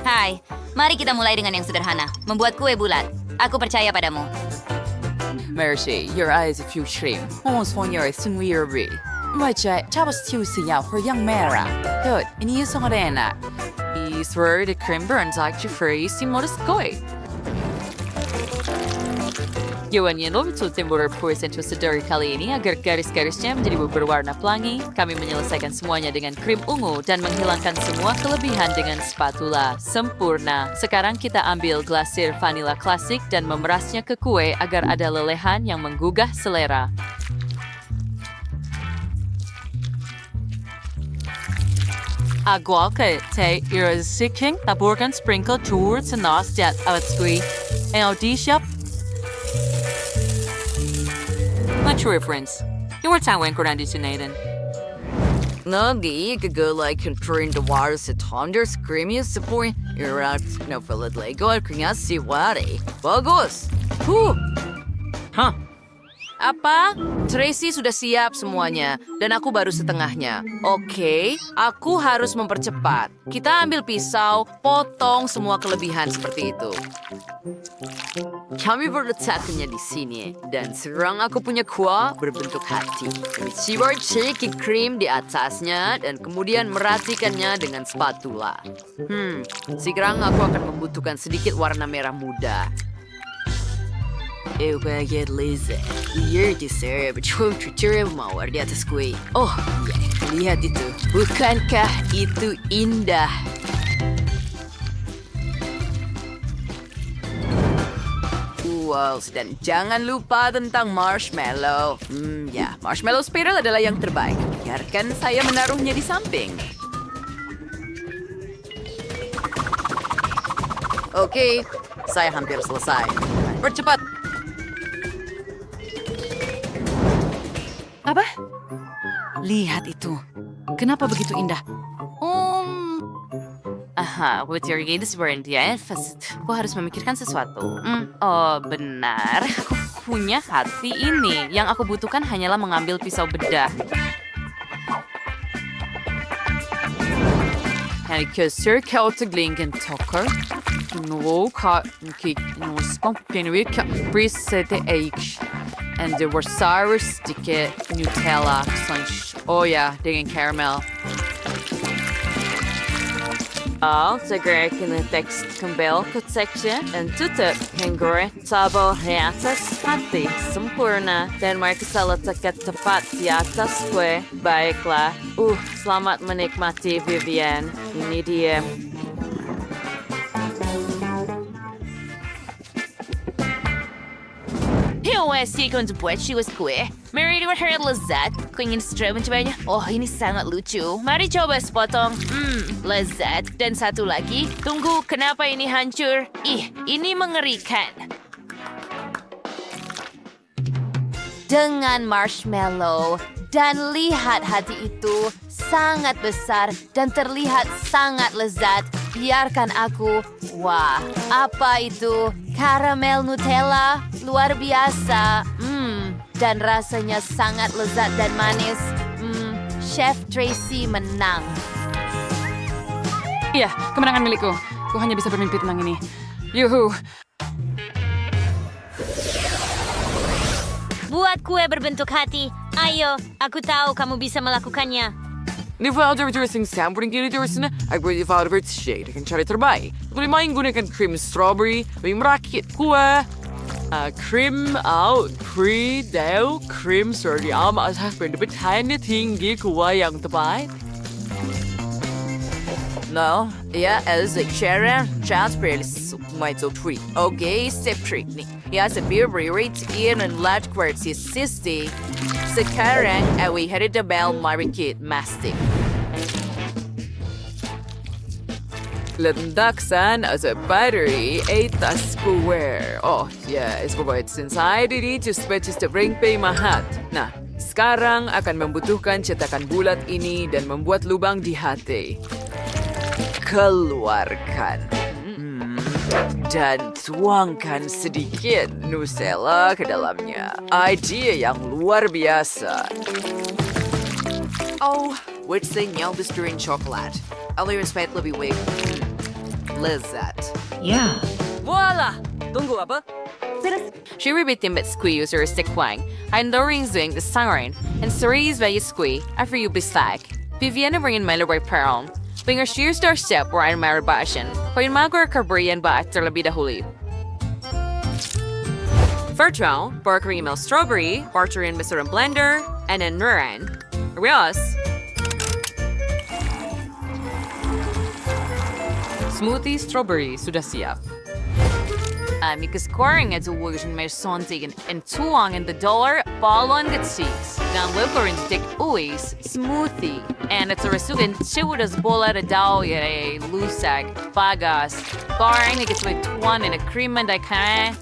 Hai, mari kita mulai dengan yang sederhana, membuat kue bulat. Aku percaya padamu. Mercy, your eyes if you shrimp. Almost on your sungwiri. Macam tapos tiusinya for yang merah. Good, ini yung arena. I swear the cream burns like your face in modest koi. Yawan yang lebih sulit berpresentasi sedari kali ini agar garis-garisnya menjadi berwarna pelangi. Kami menyelesaikan semuanya dengan krim ungu dan menghilangkan semua kelebihan dengan spatula. Sempurna. Sekarang kita ambil glasir vanila klasik dan memerasnya ke kue agar ada lelehan yang menggugah selera. Agua ke teh irresistible taburkan sprinkle towards the nose that awat squee. Siap. Much reference. You were time ko nandito na Nathan. Nagi, kagulay controlling the water sa thunder screaming sa point. Irat na palad lego at kanya si Wari. Bagus! Huh! Huh? Apa? Tracy sudah siap semuanya, dan aku baru setengahnya. Oke, aku harus mempercepat. Kita ambil pisau, potong semua kelebihan seperti itu. Kami berletakkannya di sini, dan serang aku punya kuah berbentuk hati. Kami cibar sedikit krim di atasnya, dan kemudian meratikannya dengan spatula. Sekarang aku akan membutuhkan sedikit warna merah muda. Bagian laser. Lihat di sana, bercucur mawar di atas kue. Oh, ya, lihat itu. Bukankah itu indah? Wow, dan jangan lupa tentang marshmallow. Ya, marshmallow spiral adalah yang terbaik. Biarkan saya menaruhnya di samping. Oke, saya hampir selesai. Percepat. Apa? Lihat itu. Kenapa begitu indah? Aha, with your gaze burn dia, aku harus memikirkan sesuatu. Oh, benar. Aku punya hati ini. Yang aku butuhkan hanyalah mengambil pisau bedah. Herkese kauteglinken tokker. Nå kan nå skampen vi kan prisette eik. And there were sour sticky Nutella crunch. Oh yeah, dengan caramel. Segera kena teks kembali ke section dan tutup hingga tabel di atas hati sempurna dan mereka letakkan tepat di atas kue. Baiklah, selamat menikmati Vivian. Ini dia. Sih untuk buat siwas kue. Mari diwarnai lezat. Kau ingin setelah mencobanya? Oh, ini sangat lucu. Mari coba sepotong. Lezat. Dan satu lagi. Tunggu, kenapa ini hancur? Ini mengerikan. Dengan marshmallow. Dan lihat hati itu sangat besar dan terlihat sangat lezat. Biarkan aku. Wah, apa itu? Karamel Nutella, luar biasa. Dan rasanya sangat lezat dan manis. Chef Tracy menang. Iya, kemenangan milikku. Ku hanya bisa bermimpi tentang ini. Yuhu. Buat kue berbentuk hati. Ayo, aku tahu kamu bisa melakukannya. Ni valde dressing sampling kini dressing aku di valde shade kan cara terbaik. Kalau main gunakan cream strawberry, merakit kue. Cream out, cream sorry asal berbetanya tinggi kue yang terbaik. No, ya as a chair, transparent my top treat. Okay, step trick nih. Ya sebeberapa rate in and large quantity sisty. Sekarang, we headed the bell market mastic. Letakkan as a battery 8 square. Oh, yeah, it's provided inside it to spaces the ring pay mahat. Nah, sekarang akan membutuhkan cetakan bulat ini dan membuat lubang di hati. Keluarkan. Dan tuangkan sedikit Nutella ke dalamnya. Ide yang luar biasa. Oh, which thing yang bestering coklat? Aliran spät lebih weak. lezat. Voila! Tunggu apa? She rebitin squee user stikwang. Ein loring zing the sangarin. And series via squee after you bestag. Viviana ringin malaway peron. Binger sheer star step where I'm marabashin. Hoyin magor carbrian ba at terlebih dahulu. Fertron, Barker email strawberry, Barter in Mr. Blender, and then Nuran. Rios. Smoothie strawberry sudah siap. Because scoring as a version may sontigen and tuang in the dollar ballon get seats. Dan lukarin dick uis smoothie. And it's a resugan chihudas bola de dao yere lusag bagas. Scoring it gets with tuan in a cream and I can.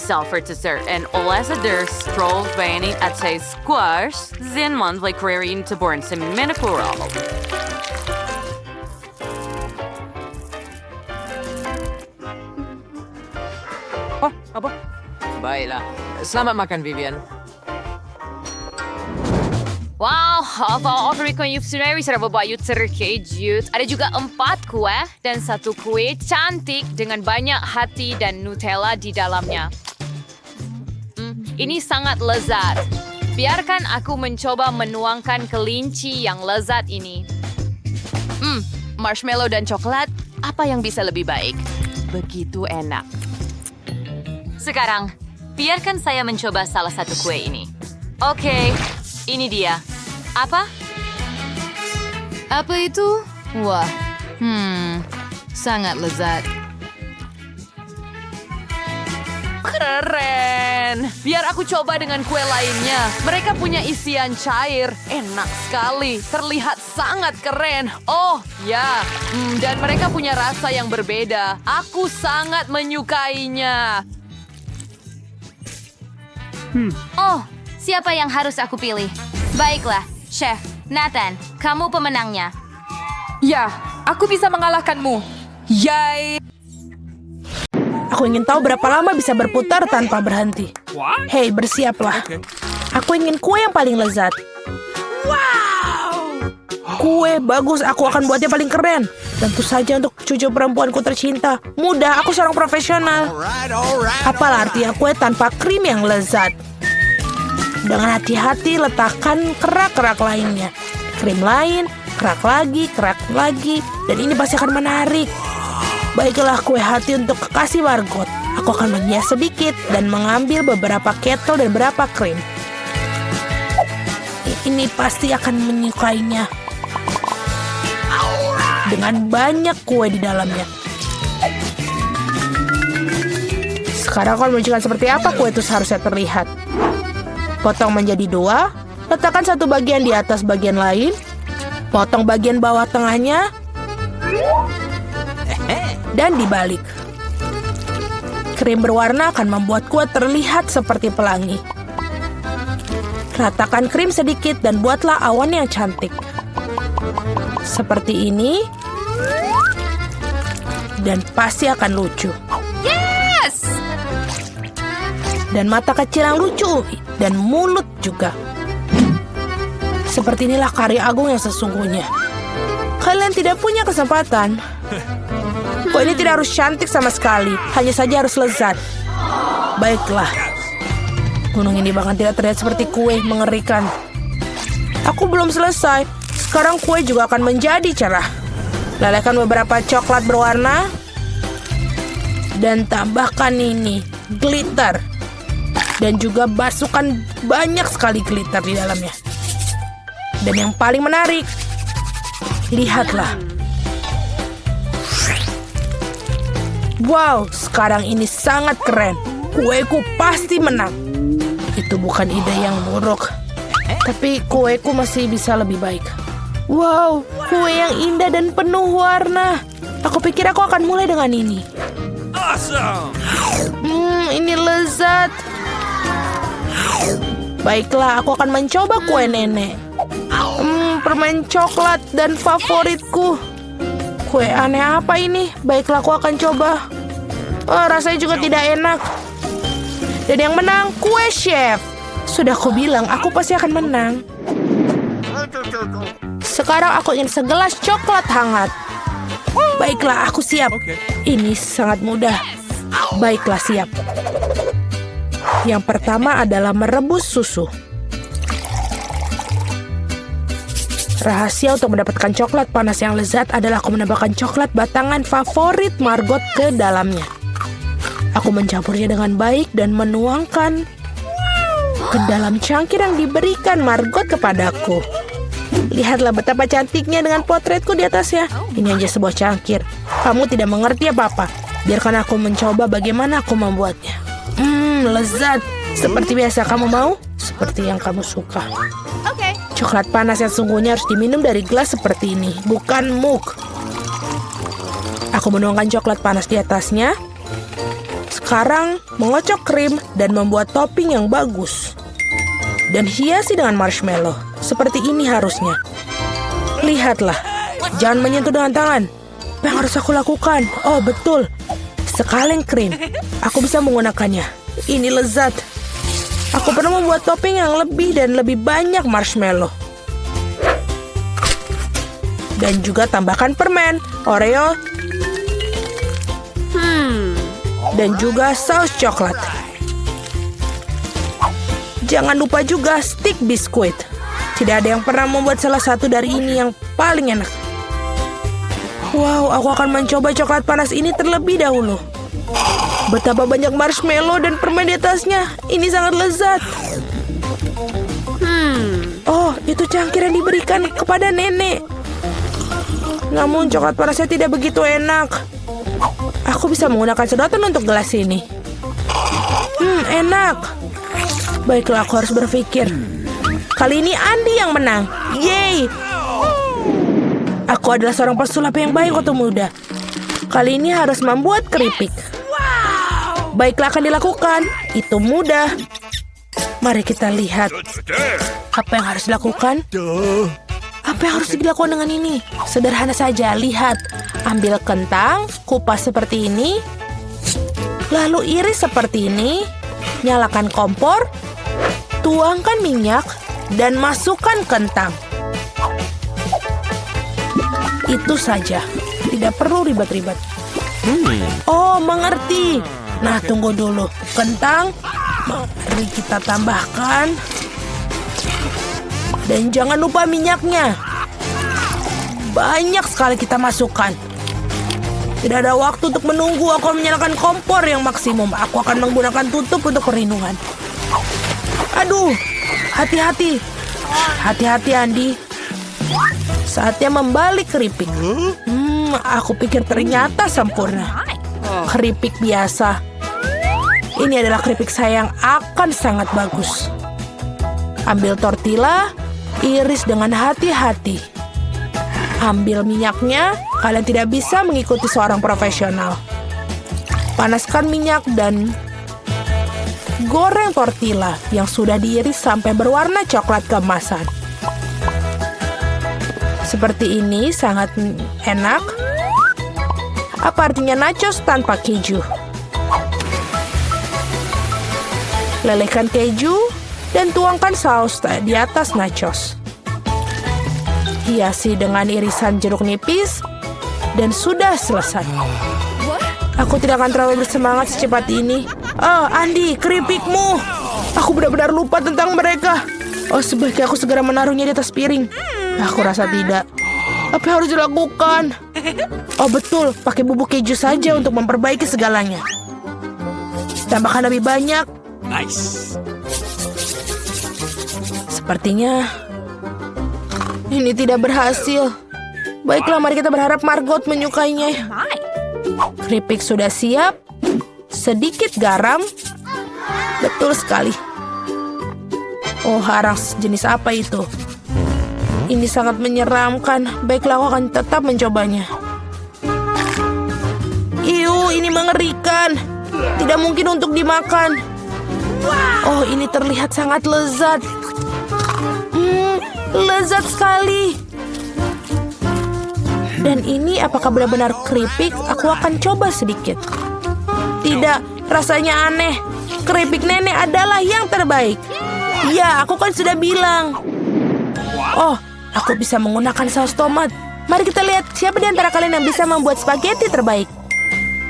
For dessert and Olesa der stroll vani at say squash, zin month like raring to born some minicoro. Oh, apa? Baiklah. Selamat makan, Vivian. Wow, apa ko yung sunari sa babayut sa rekejut. Ada juga 4 kue dan 1 kue cantik dengan banyak hati dan Nutella di dalamnya. Ini sangat lezat. Biarkan aku mencoba menuangkan kelinci yang lezat ini. Marshmallow dan coklat, apa yang bisa lebih baik? Begitu enak. Sekarang, biarkan saya mencoba salah satu kue ini. Oke, ini dia. Apa? Apa itu? Wah, sangat lezat. Keren! Biar aku coba dengan kue lainnya. Mereka punya isian cair. Enak sekali. Terlihat sangat keren. Oh, ya. Dan mereka punya rasa yang berbeda. Aku sangat menyukainya. Oh, siapa yang harus aku pilih? Baiklah, Chef. Nathan, kamu pemenangnya. Ya, aku bisa mengalahkanmu. Yay! Aku ingin tahu berapa lama bisa berputar tanpa berhenti. Hei, bersiaplah. Aku ingin kue yang paling lezat. Wow! Kue bagus, aku akan buatnya paling keren. Tentu saja untuk cucu perempuanku tercinta. Mudah, aku seorang profesional. Apalah artinya kue tanpa krim yang lezat? Dengan hati-hati letakkan kerak-kerak lainnya. Krim lain, kerak lagi, dan ini pasti akan menarik. Baiklah kue hati untuk kekasih Margot. Aku akan menghias sedikit dan mengambil beberapa ketel dan beberapa krim. Ini pasti akan menyukainya. Dengan banyak kue di dalamnya. Sekarang aku akan menunjukkan seperti apa kue itu seharusnya terlihat. Potong menjadi 2, letakkan satu bagian di atas bagian lain, potong bagian bawah tengahnya, dan dibalik. Krim berwarna akan membuat kue terlihat seperti pelangi. Ratakan krim sedikit dan buatlah awan yang cantik. Seperti ini. Dan pasti akan lucu. Yes! Dan mata kecil yang lucu. Dan mulut juga. Seperti inilah karya agung yang sesungguhnya. Kalian tidak punya kesempatan. Kue ini tidak harus cantik sama sekali. Hanya saja harus lezat. Baiklah. Gunung ini bahkan tidak terlihat seperti kue, mengerikan. Aku belum selesai. Sekarang kue juga akan menjadi cerah. Lelehkan beberapa coklat berwarna. Dan tambahkan ini, glitter. Dan juga masukkan banyak sekali glitter di dalamnya. Dan yang paling menarik, lihatlah. Wow, sekarang ini sangat keren. Kueku pasti menang. Itu bukan ide yang buruk. Tapi kueku masih bisa lebih baik. Wow, kue yang indah dan penuh warna. Aku pikir aku akan mulai dengan ini. Ini lezat. Baiklah, aku akan mencoba kue nenek. Permen coklat dan favoritku. Kue aneh apa ini? Baiklah, aku akan coba. Rasanya juga tidak enak. Dan yang menang, kue chef. Sudah aku bilang, aku pasti akan menang. Sekarang aku ingin segelas coklat hangat. Baiklah, aku siap. Ini sangat mudah. Baiklah, siap. Yang pertama adalah merebus susu. Rahasia untuk mendapatkan coklat panas yang lezat adalah aku menambahkan coklat batangan favorit Margot ke dalamnya. Aku mencampurnya dengan baik dan menuangkan ke dalam cangkir yang diberikan Margot kepadaku. Lihatlah betapa cantiknya dengan potretku di atasnya. Ini hanya sebuah cangkir. Kamu tidak mengerti apa-apa. Biarkan aku mencoba bagaimana aku membuatnya. Lezat. Seperti biasa, kamu mau? Seperti yang kamu suka. Coklat panas yang sungguhnya harus diminum dari gelas seperti ini, bukan mug. Aku menuangkan coklat panas di atasnya. Sekarang mengocok krim dan membuat topping yang bagus. Dan hiasi dengan marshmallow. Seperti ini harusnya. Lihatlah. Jangan menyentuh dengan tangan. Apa yang harus aku lakukan? Oh, betul. Sekaleng krim. Aku bisa menggunakannya. Ini lezat. Aku perlu membuat topping yang lebih dan lebih banyak marshmallow. Dan juga tambahkan permen, Oreo, dan juga saus coklat. Jangan lupa juga stick biskuit. Tidak ada yang pernah membuat salah satu dari ini yang paling enak. Wow, aku akan mencoba coklat panas ini terlebih dahulu. Betapa banyak marshmallow dan permen di atasnya. Ini sangat lezat. Oh, itu cangkir yang diberikan kepada nenek. Namun coklat panasnya tidak begitu enak. Aku bisa menggunakan sedotan untuk gelas ini. Enak. Baiklah, aku harus berpikir. Kali ini Andi yang menang. Yeay. Aku adalah seorang pesulap yang baik waktu muda. Kali ini harus membuat keripik. Baiklah, akan dilakukan. Itu mudah. Mari kita lihat. Apa yang harus dilakukan? Apa yang harus dilakukan dengan ini? Sederhana saja, lihat. Ambil kentang, kupas seperti ini. Lalu iris seperti ini. Nyalakan kompor. Tuangkan minyak. Dan masukkan kentang. Itu saja. Tidak perlu ribet-ribet. Oh, mengerti. Nah, tunggu dulu. Kentang. Mari kita tambahkan. Dan jangan lupa minyaknya. Banyak sekali kita masukkan. Tidak ada waktu untuk menunggu. Aku akan menyalakan kompor yang maksimum. Aku akan menggunakan tutup untuk perlindungan. Aduh, hati-hati. Hati-hati, Andi. Saatnya membalik keripik. Aku pikir ternyata sempurna. Keripik biasa. Ini adalah keripik saya yang akan sangat bagus. Ambil tortilla, iris dengan hati-hati. Ambil minyaknya, kalian tidak bisa mengikuti seorang profesional. Panaskan minyak dan goreng tortilla yang sudah diiris sampai berwarna coklat keemasan. Seperti ini, sangat enak. Apa artinya nachos tanpa keju? Lelehkan keju dan tuangkan saus di atas nachos. Hiasi dengan irisan jeruk nipis dan sudah selesai. Aku tidak akan terlalu bersemangat secepat ini. Oh, Andi, keripikmu. Aku benar-benar lupa tentang mereka. Oh, sebaiknya aku segera menaruhnya di atas piring. Aku rasa tidak. Apa yang harus dilakukan? Oh, betul. Pakai bubuk keju saja untuk memperbaiki segalanya. Tambahkan lebih banyak. Nice. Sepertinya ini tidak berhasil. Baiklah, mari kita berharap Margot menyukainya. Keripik sudah siap. Sedikit garam. Betul sekali. Oh, arang jenis apa itu? Ini sangat menyeramkan. Baiklah, aku akan tetap mencobanya. Iu, ini mengerikan. Tidak mungkin untuk dimakan. Oh, ini terlihat sangat lezat. Lezat sekali. Dan ini apakah benar-benar keripik? Aku akan coba sedikit. Tidak, rasanya aneh. Keripik nenek adalah yang terbaik. Ya, aku kan sudah bilang. Oh, aku bisa menggunakan saus tomat. Mari kita lihat siapa di antara kalian yang bisa membuat spaghetti terbaik.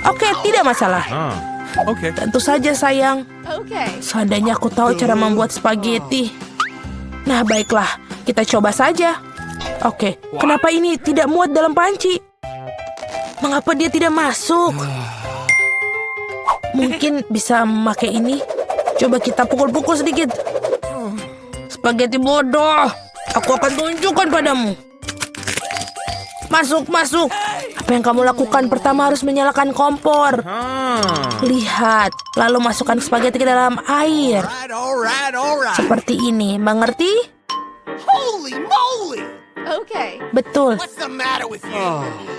Oke, tidak masalah. Okay. Tentu saja, sayang. Seandainya aku tahu cara membuat spaghetti. Nah, baiklah. Kita coba saja. Oke, kenapa ini tidak muat dalam panci? Mengapa dia tidak masuk? Mungkin bisa memakai ini. Coba kita pukul-pukul sedikit. Spaghetti bodoh. Aku akan tunjukkan padamu. Masuk, masuk. Apa yang kamu lakukan? Pertama harus menyalakan kompor. Lihat, lalu masukkan spaghetti ke dalam air. Seperti ini, mengerti? Betul.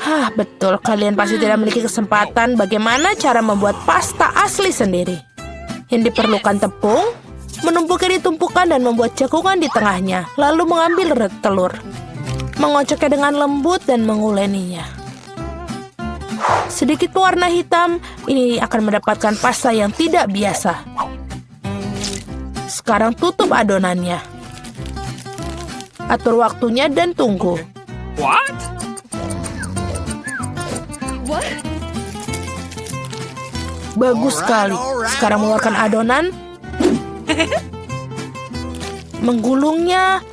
Hah, betul. Kalian pasti tidak memiliki kesempatan bagaimana cara membuat pasta asli sendiri. Yang diperlukan tepung, menumpuknya di tumpukan dan membuat cekungan di tengahnya. Lalu mengambil telur, mengocoknya dengan lembut dan menguleninya. Sedikit pewarna hitam, ini akan mendapatkan pasta yang tidak biasa. Sekarang tutup adonannya. Atur waktunya dan tunggu. Bagus sekali. Sekarang mengeluarkan adonan. Menggulungnya.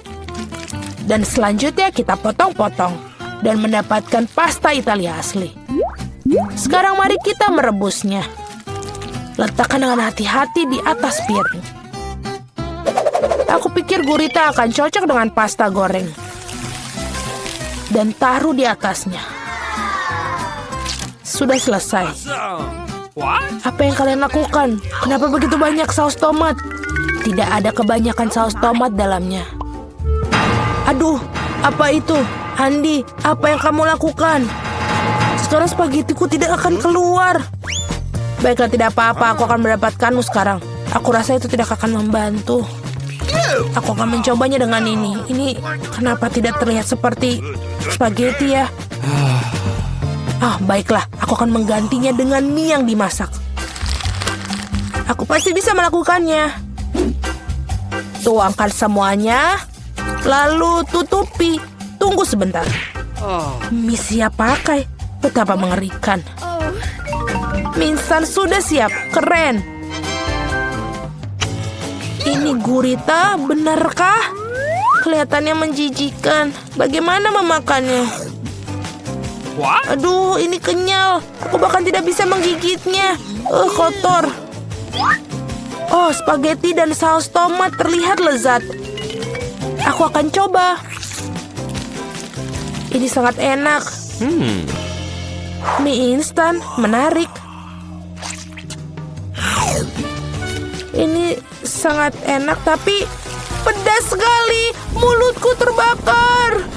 Dan selanjutnya kita potong-potong. Dan mendapatkan pasta Italia asli. Sekarang mari kita merebusnya. Letakkan dengan hati-hati di atas piring. Aku pikir gurita akan cocok dengan pasta goreng. Dan taruh di atasnya. Sudah selesai. Apa yang kalian lakukan? Kenapa begitu banyak saus tomat? Tidak ada kebanyakan saus tomat dalamnya. Aduh, apa itu? Andi, apa yang kamu lakukan? Sekarang spagettiku tidak akan keluar. Baiklah, tidak apa-apa. Aku akan mendapatkanmu sekarang. Aku rasa itu tidak akan membantu. Aku akan mencobanya dengan ini. Ini kenapa tidak terlihat seperti spaghetti ya? Baiklah. Aku akan menggantinya dengan mie yang dimasak. Aku pasti bisa melakukannya. Tuangkan semuanya. Lalu tutupi. Tunggu sebentar. Mie siap pakai. Betapa mengerikan. Mie instan sudah siap. Keren. Ini gurita, benarkah? Kelihatannya menjijikan. Bagaimana memakannya? Aduh, ini kenyal. Aku bahkan tidak bisa menggigitnya. Kotor. Oh, spaghetti dan saus tomat terlihat lezat. Aku akan coba. Ini sangat enak. Mie instan, menarik. Ini sangat enak, tapi pedas sekali. Mulutku terbakar.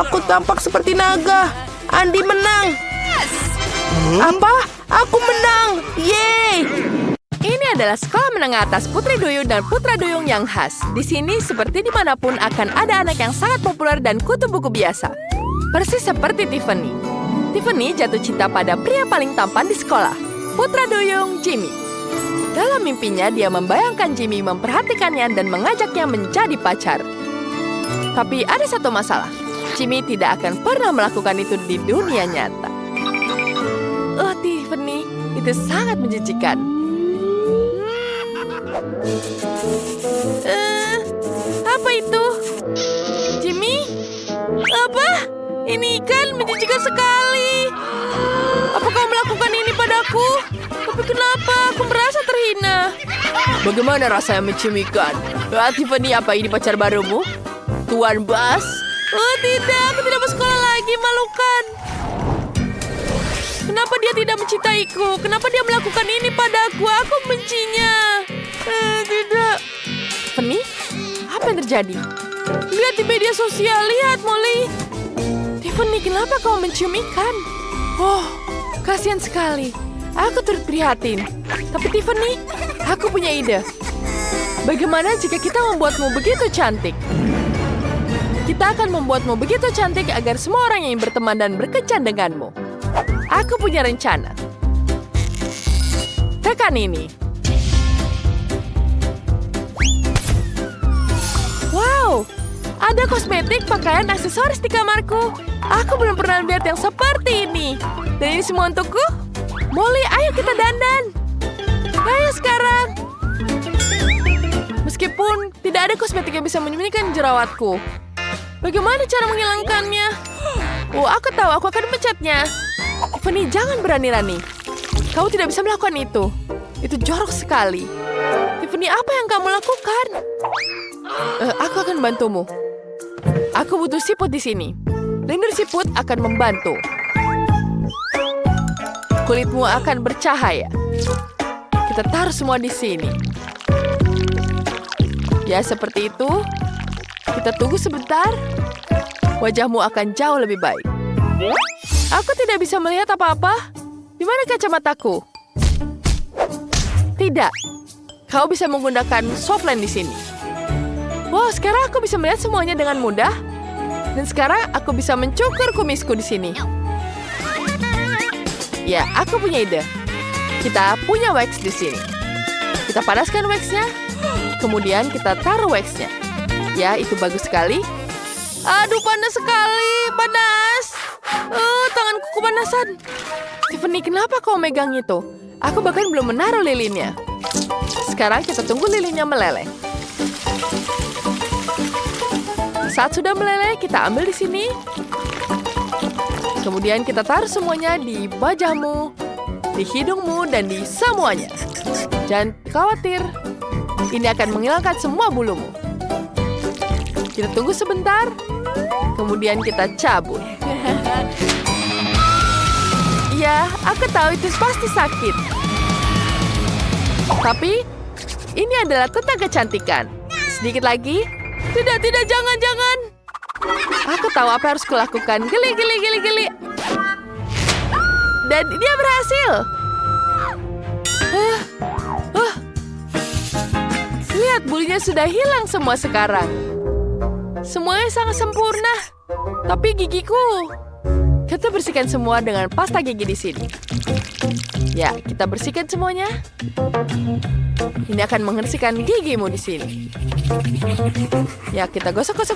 Aku tampak seperti naga. Andi menang. Apa? Aku menang. Yeay. Ini adalah sekolah menengah atas Putri Duyung dan Putra Duyung yang khas. Di sini, seperti dimanapun, akan ada anak yang sangat populer dan kutu buku biasa. Persis seperti Tiffany. Tiffany jatuh cinta pada pria paling tampan di sekolah. Putra Duyung, Jimmy. Dalam mimpinya, dia membayangkan Jimmy memperhatikannya dan mengajaknya menjadi pacar. Tapi ada satu masalah. Jimmy tidak akan pernah melakukan itu di dunia nyata. Oh, Tiffany, itu sangat menjijikan. Apa itu? Jimmy? Apa? Ini kan menjijikan sekali. Apa kau melakukan ini padaku? Tapi kenapa aku merasa terhina? Bagaimana rasanya mencium ikan? Tiffany, apa ini pacar barumu? Tuan Bas? Oh tidak, aku tidak mau sekolah lagi, malukan. Kenapa dia tidak mencintaiku? Kenapa dia melakukan ini padaku? Aku bencinya. Tidak. Tiffany, apa yang terjadi? Lihat di media sosial, lihat Molly. Tiffany, kenapa kau mencium ikan? Oh, kasihan sekali. Aku turut prihatin. Tapi Tiffany, aku punya ide. Bagaimana jika kita membuatmu begitu cantik? Kita akan membuatmu begitu cantik agar semua orang yang berteman dan berkencan denganmu. Aku punya rencana. Tekan ini. Ada kosmetik, pakaian, aksesoris di kamarku. Aku belum pernah lihat yang seperti ini. Dan ini semua untukku? Molly, ayo kita dandan. Ayo sekarang. Meskipun tidak ada kosmetik yang bisa menyembunyikan jerawatku. Bagaimana cara menghilangkannya? Oh, aku tahu, aku akan mencetnya. Tiffany, jangan berani-rani. Kau tidak bisa melakukan itu. Itu jorok sekali. Tiffany, apa yang kamu lakukan? Aku akan bantumu. Aku butuh siput di sini. Lendir siput akan membantu. Kulitmu akan bercahaya. Kita taruh semua di sini. Ya, seperti itu. Kita tunggu sebentar. Wajahmu akan jauh lebih baik. Aku tidak bisa melihat apa-apa. Di mana kacamataku? Tidak. Kau bisa menggunakan softline di sini. Wow, sekarang aku bisa melihat semuanya dengan mudah. Dan sekarang aku bisa mencukur kumisku di sini. Ya, aku punya ide. Kita punya wax di sini. Kita panaskan waxnya. Kemudian kita taruh waxnya. Ya, itu bagus sekali. Aduh, panas sekali. Panas. Tanganku kepanasan. Tiffany, kenapa kau megang itu? Aku bahkan belum menaruh lilinnya. Sekarang kita tunggu lilinnya meleleh. Saat sudah meleleh, kita ambil di sini. Kemudian kita taruh semuanya di wajahmu, di hidungmu, dan di semuanya. Jangan khawatir. Ini akan menghilangkan semua bulumu. Kita tunggu sebentar. Kemudian kita cabut. Iya, aku tahu itu pasti sakit. Tapi, ini adalah tentang kecantikan. Sedikit lagi. Tidak, jangan. Aku tahu apa harus kulakukan. Geli. Dan dia berhasil. Lihat, bulunya sudah hilang semua sekarang. Semuanya sangat sempurna. Tapi gigiku. Kita bersihkan semua dengan pasta gigi di sini. Ya, kita bersihkan semuanya. Ini akan membersihkan gigimu di sini. Ya, kita gosok.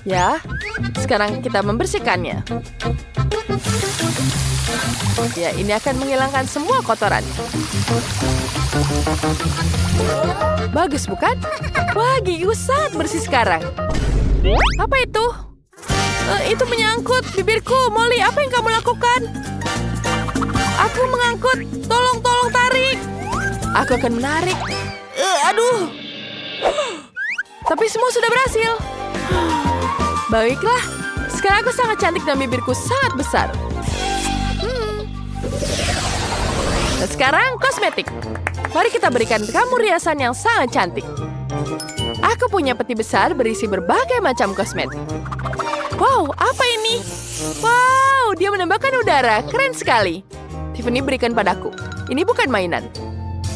Ya, sekarang kita membersihkannya. Ya, ini akan menghilangkan semua kotoran. Bagus, bukan? Wah, gigiku sangat bersih sekarang. Apa itu? Itu menyangkut bibirku. Molly, apa yang kamu lakukan? Aku mengangkut. Tolong tarik. Aku akan menarik. Aduh. Tapi semua sudah berhasil. Baiklah. Sekarang aku sangat cantik dan bibirku sangat besar. Dan sekarang kosmetik. Mari kita berikan kamu riasan yang sangat cantik. Aku punya peti besar berisi berbagai macam kosmetik. Wow, apa ini? Wow, dia menembakkan udara. Keren sekali. Tiffany, berikan padaku. Ini bukan mainan.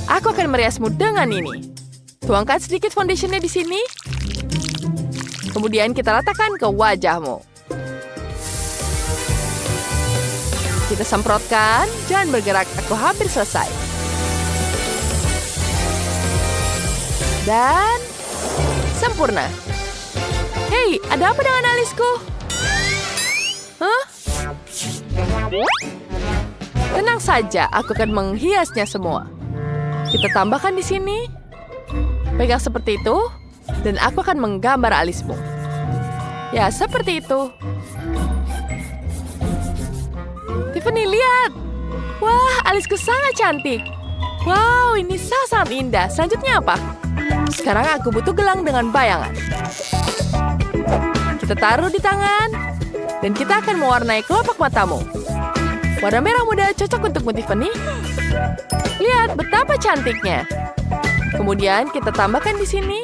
Aku akan meriasmu dengan ini. Tuangkan sedikit foundationnya di sini. Kemudian kita ratakan ke wajahmu. Kita semprotkan. Jangan bergerak, aku hampir selesai. Dan sempurna. Hei, ada apa dengan alisku? Hah? Tenang saja, aku akan menghiasnya semua. Kita tambahkan di sini. Pegang seperti itu. Dan aku akan menggambar alismu. Ya, seperti itu. Tiffany, lihat. Wah, alisku sangat cantik. Wow, ini sangat indah. Selanjutnya apa? Sekarang aku butuh gelang dengan bayangan. Kita taruh di tangan. Dan kita akan mewarnai kelopak matamu. Warna merah muda cocok untukmu, Tiffany. Lihat betapa cantiknya. Kemudian kita tambahkan di sini.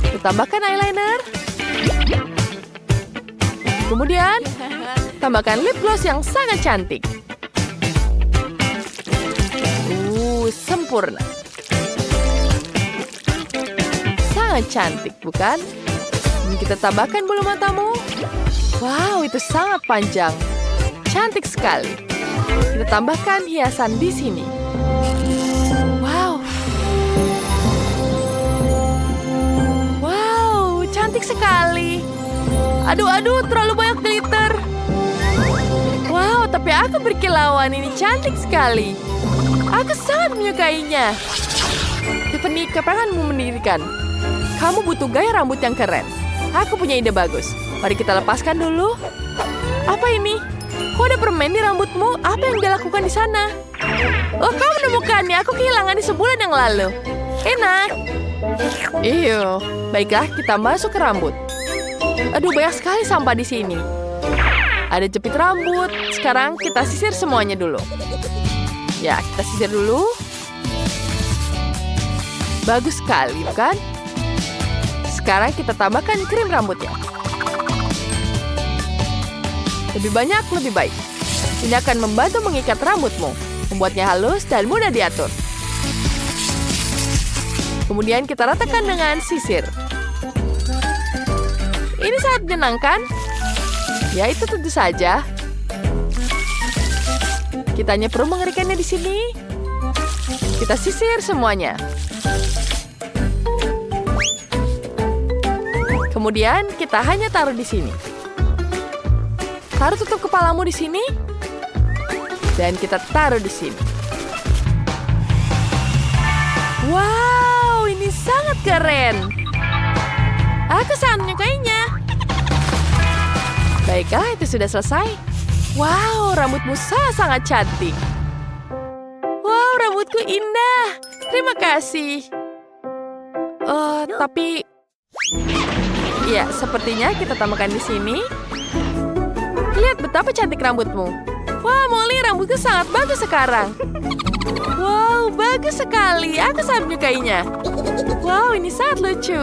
Kita tambahkan eyeliner. Kemudian tambahkan lip gloss yang sangat cantik. Sempurna. Sangat cantik, bukan? Dan kita tambahkan bulu matamu. Wow, itu sangat panjang. Cantik sekali. Kita tambahkan hiasan di sini. Wow. Wow, Aduh, terlalu banyak glitter. Wow, tapi aku berkilauan. Ini cantik sekali. Aku sangat menyukainya. Tiffany, kapanmu mendirikan? Kamu butuh gaya rambut yang keren. Aku punya ide bagus. Mari kita lepaskan dulu. Apa ini? Kok ada permen di rambutmu? Apa yang dia lakukan di sana? Oh, kamu menemukannya. Aku kehilangannya sebulan yang lalu. Enak. Iyo, baiklah kita masuk ke rambut. Aduh, banyak sekali sampah di sini. Ada jepit rambut. Sekarang kita sisir semuanya dulu. Ya, kita sisir dulu. Bagus sekali, bukan? Sekarang kita tambahkan krim rambutnya. Lebih banyak, lebih baik. Ini akan membantu mengikat rambutmu, membuatnya halus dan mudah diatur. Kemudian kita ratakan dengan sisir. Ini sangat menyenangkan. Ya, itu tentu saja. Kita hanya perlu mengerikannya di sini. Kita sisir semuanya. Kemudian kita hanya taruh di sini. Taruh tutup kepalamu di sini. Dan kita taruh di sini. Wow, ini sangat keren. Aku sangat menyukainya. Baiklah, itu sudah selesai. Wow, rambutmu sangat cantik. Wow, rambutku indah. Terima kasih. Tapi... Ya, sepertinya kita tambahkan di sini. Lihat betapa cantik rambutmu. Wah, Molly, rambutku sangat bagus sekarang. Wow, bagus sekali. Aku sangat menyukainya. Wow, ini sangat lucu.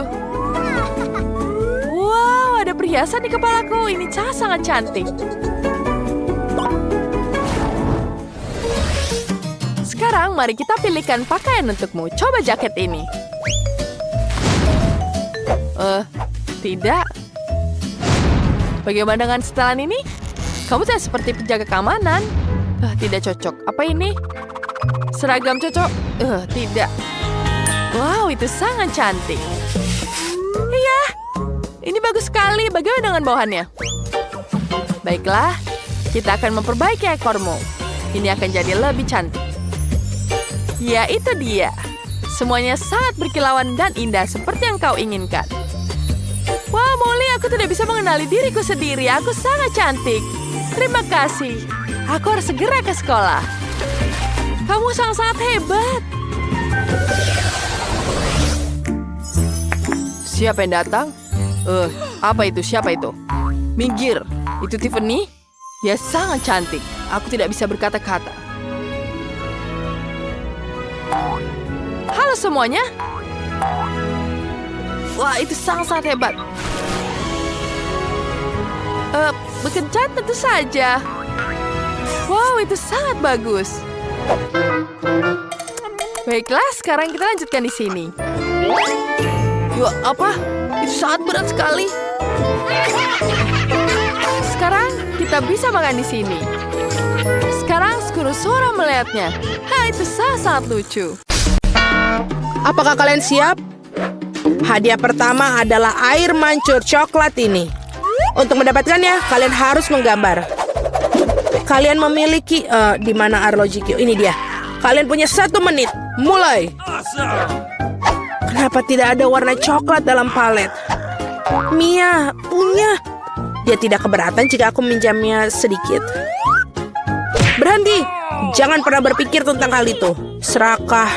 Wow, ada perhiasan di kepalaku. Ini sangat cantik. Sekarang mari kita pilihkan pakaian untukmu. Coba jaket ini. Tidak. Bagaimana dengan setelan ini? Kamu tidak seperti penjaga keamanan. Tidak cocok. Apa ini? Seragam cocok? Tidak. Wow, itu sangat cantik. Iya, ini bagus sekali. Bagaimana dengan bawahannya? Baiklah, kita akan memperbaiki ekormu. Ini akan jadi lebih cantik. Ya, itu dia. Semuanya sangat berkilauan dan indah seperti yang kau inginkan. Wah, Molly, aku tidak bisa mengenali diriku sendiri. Aku sangat cantik. Terima kasih. Aku harus segera ke sekolah. Kamu sangat hebat. Siapa yang datang? Apa itu? Siapa itu? Minggir. Itu Tiffany? Dia sangat cantik. Aku tidak bisa berkata-kata. Halo semuanya. Wah, itu sangat hebat. Bekerja tentu saja. Wow, itu sangat bagus. Baiklah, sekarang kita lanjutkan di sini. Wah, apa? Itu sangat berat sekali. Sekarang kita bisa makan di sini. Sekarang Skurusura melihatnya. Itu sangat lucu. Apakah kalian siap? Hadiah pertama adalah air mancur coklat ini. Untuk mendapatkannya, kalian harus menggambar. Kalian memiliki... di mana Arlogikyo? Ini dia. Kalian punya 1 menit. Mulai. Kenapa tidak ada warna coklat dalam palet? Mia, punya. Dia tidak keberatan jika aku minjamnya sedikit. Berhenti. Jangan pernah berpikir tentang hal itu. Serakah.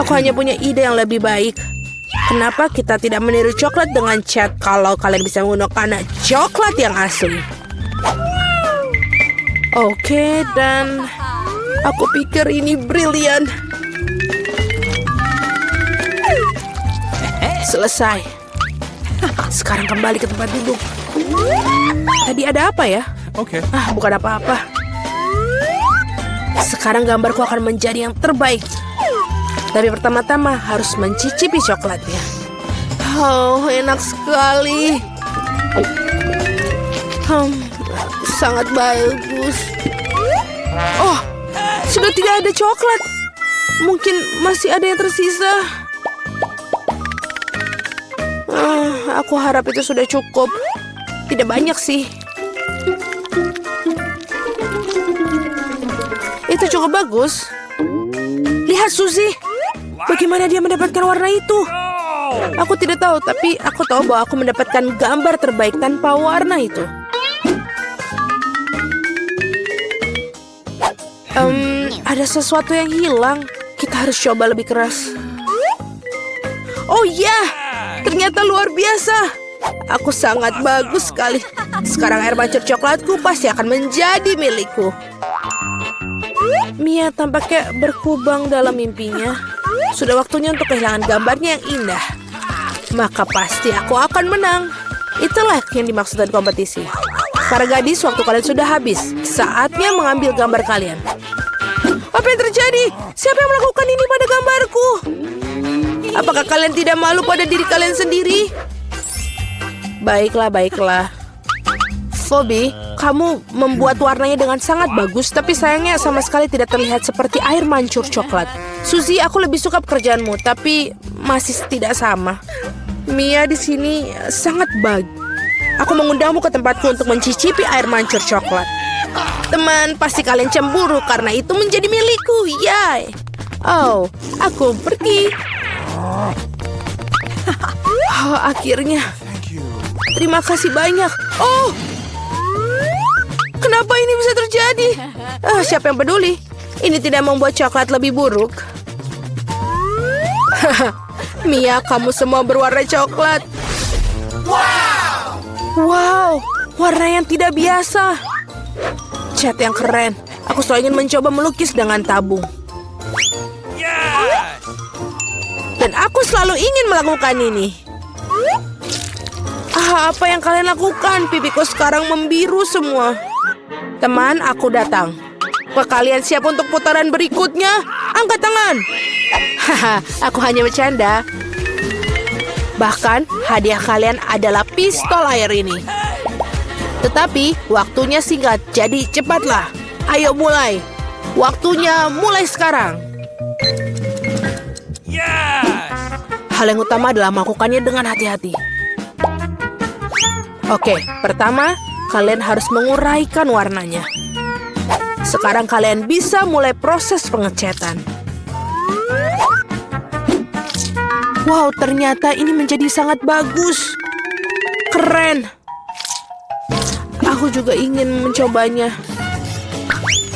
Aku hanya punya ide yang lebih baik. Kenapa kita tidak meniru coklat dengan cat kalau kalian bisa menggunakan coklat yang asli? Oke, dan aku pikir ini brilian. Selesai. Sekarang kembali ke tempat duduk. Tadi ada apa ya? Oke. Bukan apa-apa. Sekarang gambarku akan menjadi yang terbaik. Tapi pertama-tama harus mencicipi coklatnya. Oh, enak sekali. Sangat bagus. Oh, sudah tidak ada coklat. Mungkin masih ada yang tersisa. Aku harap itu sudah cukup. Tidak banyak sih. Itu cukup bagus. Lihat Suzy. Bagaimana dia mendapatkan warna itu? Aku tidak tahu, tapi aku tahu bahwa aku mendapatkan gambar terbaik tanpa warna itu. Ada sesuatu yang hilang. Kita harus coba lebih keras. Oh ya, ternyata luar biasa. Aku sangat bagus sekali. Sekarang air mancur coklatku pasti akan menjadi milikku. Mia tampaknya berkubang dalam mimpinya. Sudah waktunya untuk kehilangan gambarnya yang indah. Maka pasti aku akan menang. Itulah yang dimaksud dari kompetisi. Para gadis, waktu kalian sudah habis. Saatnya mengambil gambar kalian. Apa yang terjadi? Siapa yang melakukan ini pada gambarku? Apakah kalian tidak malu pada diri kalian sendiri? Baiklah, baiklah. Phoebe, kamu membuat warnanya dengan sangat bagus, tapi sayangnya sama sekali tidak terlihat seperti air mancur coklat. Suzy, aku lebih suka pekerjaanmu, tapi masih tidak sama. Mia di sini sangat bagus. Aku mengundangmu ke tempatku untuk mencicipi air mancur coklat. Teman, pasti kalian cemburu karena itu menjadi milikku. Yay! Oh, aku pergi. Oh, akhirnya. Terima kasih banyak. Oh, kenapa ini bisa terjadi? Siapa yang peduli? Ini tidak membuat coklat lebih buruk. Mia, kamu semua berwarna coklat. Wow, warna yang tidak biasa. Cat yang keren. Aku selalu ingin mencoba melukis dengan tabung. Dan aku selalu ingin melakukan ini. Apa yang kalian lakukan? Pipiku sekarang membiru semua. Teman, aku datang. Apa kalian siap untuk putaran berikutnya? Angkat tangan. Haha, aku hanya bercanda. Bahkan, hadiah kalian adalah pistol air ini. Tetapi, waktunya singkat, jadi cepatlah. Ayo mulai. Waktunya mulai sekarang. Hal yang utama adalah melakukannya dengan hati-hati. Oke, pertama, kalian harus menguraikan warnanya. Sekarang kalian bisa mulai proses pengecetan. Wow, ternyata ini menjadi sangat bagus. Keren. Aku juga ingin mencobanya.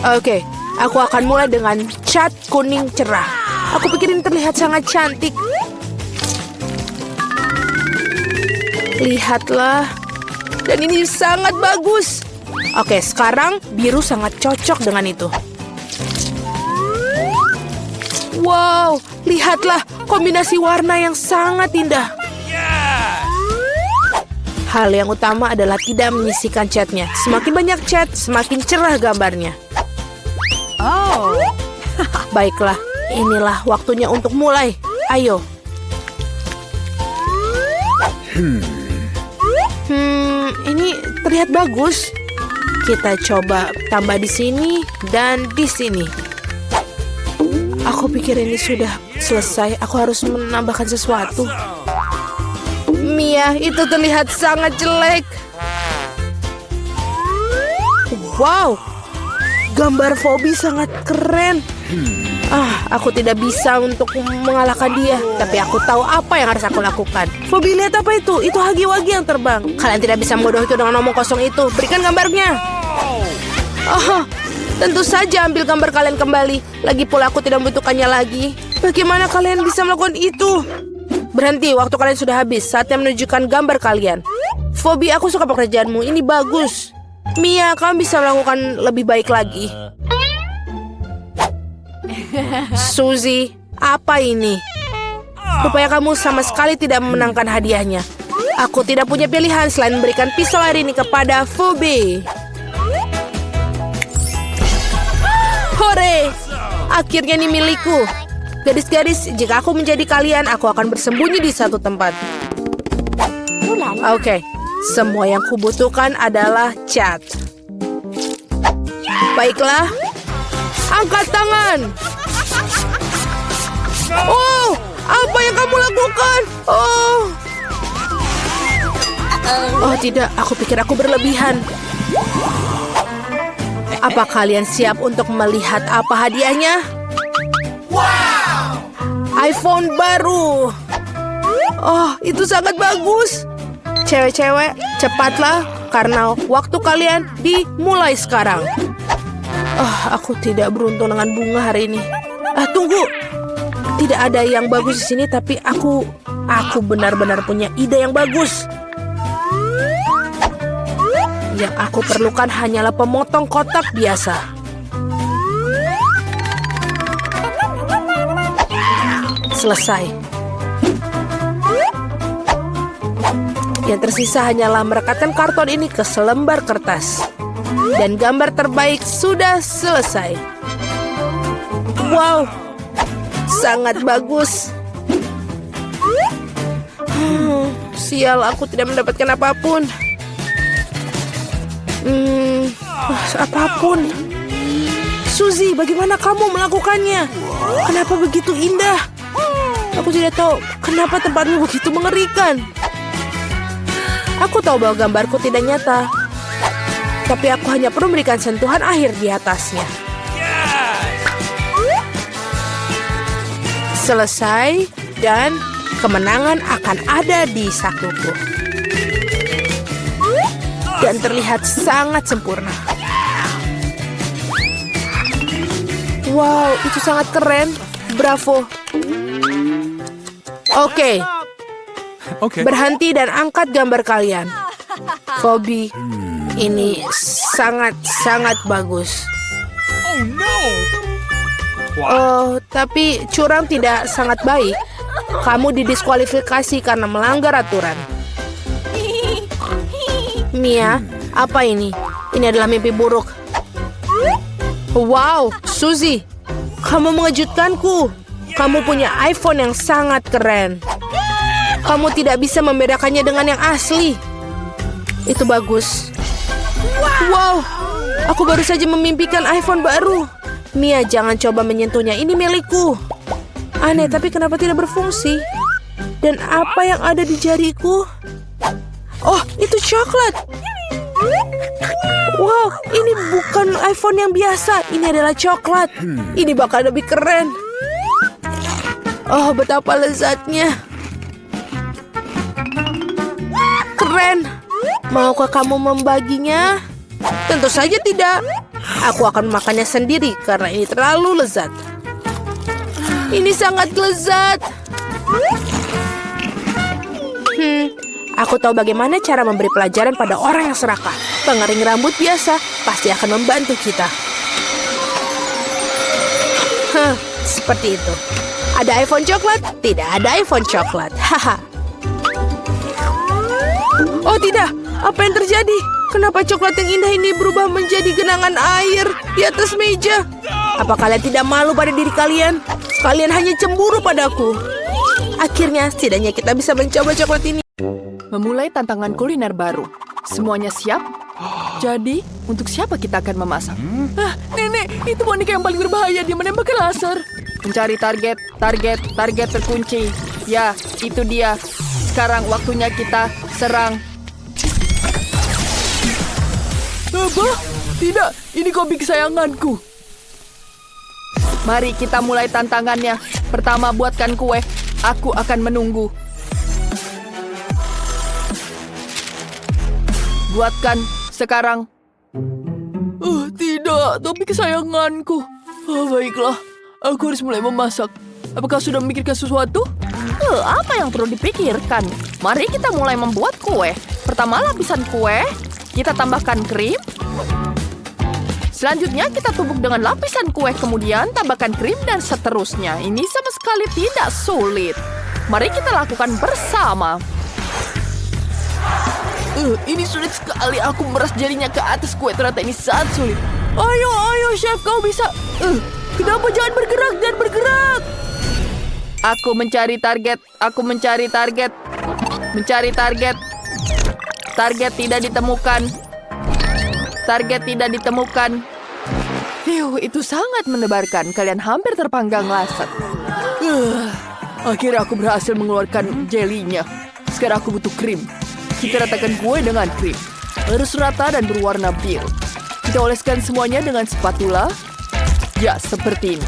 Oke, aku akan mulai dengan cat kuning cerah. Aku pikir ini terlihat sangat cantik. Lihatlah. Dan ini sangat bagus. Oke, sekarang biru sangat cocok dengan itu. Wow, lihatlah kombinasi warna yang sangat indah. Hal yang utama adalah tidak menyisihkan catnya. Semakin banyak cat, semakin cerah gambarnya. Oh, baiklah. Inilah waktunya untuk mulai. Ayo. Ini terlihat bagus. Kita coba tambah di sini dan di sini. Aku pikir ini sudah selesai. Aku harus menambahkan sesuatu. Mia, itu terlihat sangat jelek. Wow, gambar Phoebe sangat keren. Aku tidak bisa untuk mengalahkan dia. Tapi aku tahu apa yang harus aku lakukan. Phoebe, lihat apa itu? Itu hagi-wagi yang terbang. Kalian tidak bisa membodoh itu dengan omong kosong itu. Berikan gambarnya. Tentu saja ambil gambar kalian kembali. Lagi pula aku tidak membutuhkannya lagi. Bagaimana kalian bisa melakukan itu? Berhenti, waktu kalian sudah habis. Saatnya menunjukkan gambar kalian. Phoebe, aku suka pekerjaanmu. Ini bagus. Mia, kamu bisa melakukan lebih baik lagi. Suzy, apa ini? Rupanya kamu sama sekali tidak memenangkan hadiahnya. Aku tidak punya pilihan selain memberikan pistol air ini kepada Phoebe. Hore! Akhirnya ini milikku. Gadis-gadis, jika aku menjadi kalian, aku akan bersembunyi di satu tempat. Oke, semua yang kubutuhkan adalah cat. Baiklah, angkat tangan. Oh, apa yang kamu lakukan? Oh, Oh tidak, aku pikir aku berlebihan. Apa kalian siap untuk melihat apa hadiahnya? Wow! iPhone baru. Oh, itu sangat bagus. Cewek-cewek, cepatlah karena waktu kalian dimulai sekarang. Oh, aku tidak beruntung dengan bunga hari ini. Tunggu. Tidak ada yang bagus di sini, tapi aku benar-benar punya ide yang bagus. Yang aku perlukan hanyalah pemotong kotak biasa. Selesai. Yang tersisa hanyalah merekatkan karton ini ke selembar kertas. Dan gambar terbaik sudah selesai. Wow, sangat bagus. Sial, aku tidak mendapatkan apapun. Apapun. Suzy, bagaimana kamu melakukannya? Kenapa begitu indah? Aku tidak tahu kenapa tempatmu begitu mengerikan. Aku tahu bahwa gambarku tidak nyata, tapi aku hanya perlu memberikan sentuhan akhir di atasnya. Selesai, dan kemenangan akan ada di sakuku. Dan terlihat sangat sempurna. Wow, itu sangat keren. Bravo. Oke. Berhenti dan angkat gambar kalian. Phoebe, ini sangat bagus. Oh, tapi curang tidak sangat baik. Kamu didiskualifikasi karena melanggar aturan. Mia, apa ini? Ini adalah mimpi buruk. Wow, Suzy, kamu mengejutkanku. Kamu punya iPhone yang sangat keren. Kamu tidak bisa membedakannya dengan yang asli. Itu bagus. Wow, aku baru saja memimpikan iPhone baru. Mia, jangan coba menyentuhnya. Ini milikku. Aneh, tapi kenapa tidak berfungsi? Dan apa yang ada di jariku? Oh, itu coklat. Wow, ini bukan iPhone yang biasa. Ini adalah coklat. Ini bakal lebih keren. Oh, betapa lezatnya. Keren. Maukah kamu membaginya? Tentu saja tidak. Aku akan memakannya sendiri karena ini terlalu lezat. Ini sangat lezat. Aku tahu bagaimana cara memberi pelajaran pada orang yang serakah. Pengering rambut biasa pasti akan membantu kita. Seperti itu. Ada iPhone coklat? Tidak ada iPhone coklat. Haha. Oh tidak, apa yang terjadi? Kenapa coklat yang indah ini berubah menjadi genangan air di atas meja? Apa kalian tidak malu pada diri kalian? Kalian hanya cemburu padaku. Akhirnya, setidaknya kita bisa mencoba coklat ini. Memulai tantangan kuliner baru. Semuanya siap? Jadi, untuk siapa kita akan memasak? Nenek, itu boneka yang paling berbahaya. Dia menembakkan laser. Mencari target terkunci. Ya, itu dia. Sekarang waktunya kita serang. Apa? Tidak, ini kopi kesayanganku. Mari kita mulai tantangannya. Pertama, buatkan kue. Aku akan menunggu. Buatkan sekarang. Tidak, topi kesayanganku. Baiklah, aku harus mulai memasak. Apakah sudah memikirkan sesuatu? Apa yang perlu dipikirkan? Mari kita mulai membuat kue. Pertama, lapisan kue. Kita tambahkan krim. Selanjutnya, kita tumbuk dengan lapisan kue. Kemudian, tambahkan krim dan seterusnya. Ini sama sekali tidak sulit. Mari kita lakukan bersama. Ini sulit sekali. Aku meras jarinya ke atas kue. Ternyata ini sangat sulit. Ayo, chef, kau bisa. Kenapa jangan bergerak? Aku mencari target. Mencari target. Target tidak ditemukan. Itu sangat mendebarkan. Kalian hampir terpanggang laser. Akhirnya aku berhasil mengeluarkan jelinya. Sekarang aku butuh krim. Kita ratakan kue dengan krim. Harus rata dan berwarna biru. Kita oleskan semuanya dengan spatula. Ya, seperti ini.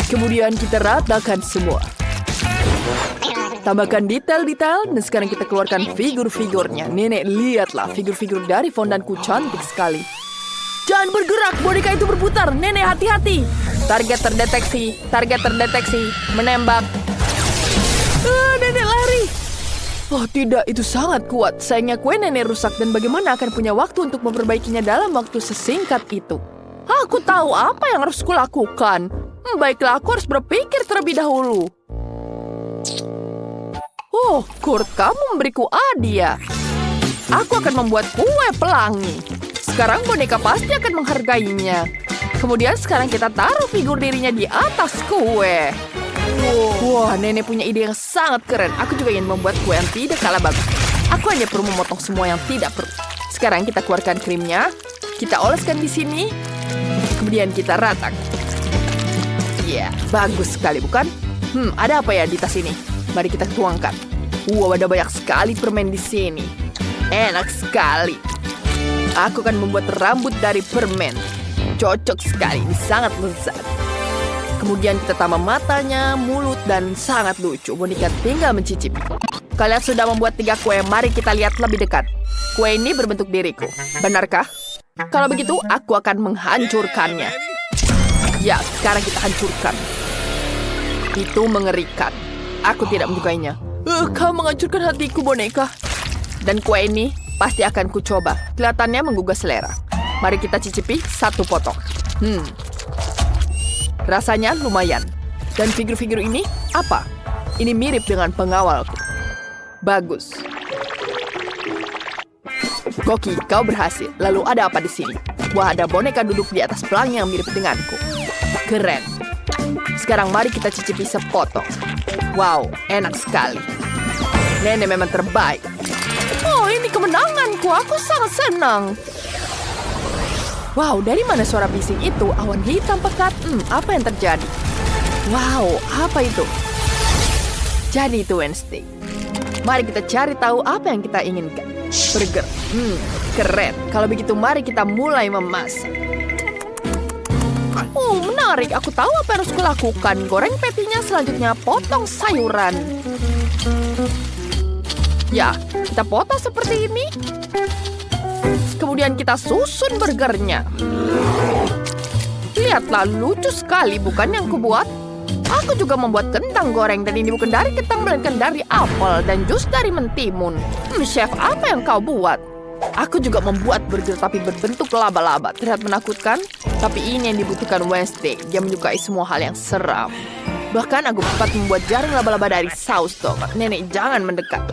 Kemudian kita ratakan semua. Tambahkan detail-detail, dan sekarang kita keluarkan figur-figurnya. Nenek, lihatlah, figur-figur dari fondanku cantik sekali. Jangan bergerak, boneka itu berputar. Nenek, hati-hati. Target terdeteksi, menembak. Nenek lari. Oh tidak, itu sangat kuat. Sayangnya kue nenek rusak dan bagaimana akan punya waktu untuk memperbaikinya dalam waktu sesingkat itu. Aku tahu apa yang harus kulakukan. Baiklah, aku harus berpikir terlebih dahulu. Oh, Kurt, kamu memberiku hadiah. Aku akan membuat kue pelangi. Sekarang boneka pasti akan menghargainya. Kemudian sekarang kita taruh figur dirinya di atas kue. Wah, nenek punya ide yang sangat keren. Aku juga ingin membuat kue yang tidak kalah bagus. Aku hanya perlu memotong semua yang tidak perlu. Sekarang kita keluarkan krimnya. Kita oleskan di sini. Kemudian kita ratakan. Ya, bagus sekali, bukan? Ada apa ya di tas ini? Mari kita tuangkan. Wow, ada banyak sekali permen di sini. Enak sekali. Aku akan membuat rambut dari permen. Cocok sekali, ini sangat lezat. Kemudian kita tambah matanya, mulut, dan sangat lucu. Boneka tinggal mencicipi. Kalian sudah membuat 3 kue, mari kita lihat lebih dekat. Kue ini berbentuk diriku, benarkah? Kalau begitu, aku akan menghancurkannya. Ya, sekarang kita hancurkan. Itu mengerikan. Aku tidak menyukainya. Kau menghancurkan hatiku, boneka. Dan kue ini pasti akan kucoba. Kelihatannya menggugah selera. Mari kita cicipi 1 potong. Rasanya lumayan. Dan figur-figur ini apa? Ini mirip dengan pengawalku. Bagus. Koki, kau berhasil. Lalu ada apa di sini? Wah, ada boneka duduk di atas pelangi yang mirip denganku. Keren. Sekarang mari kita cicipi sepotong. Wow, enak sekali. Nenek memang terbaik. Oh, ini kemenanganku. Aku sangat senang. Wow, dari mana suara bising itu? Awan hitam pekat. Apa yang terjadi? Wow, apa itu? Jadi itu Wednesday. Mari kita cari tahu apa yang kita inginkan. Burger. Keren. Kalau begitu mari kita mulai memasak. Oh, menarik. Aku tahu apa yang harus kulakukan. Goreng patinya, selanjutnya potong sayuran. Ya, kita potong seperti ini. Kemudian kita susun burgernya. Lihatlah, lucu sekali bukan yang kubuat? Aku juga membuat kentang goreng dan ini bukan dari kentang melainkan dari apel dan jus dari mentimun. Chef, apa yang kau buat? Aku juga membuat burger tapi berbentuk laba-laba. Terlihat menakutkan, tapi ini yang dibutuhkan Wednesday. Dia menyukai semua hal yang seram. Bahkan aku sempat membuat jaring laba-laba dari saus tomat. Nenek, jangan mendekat.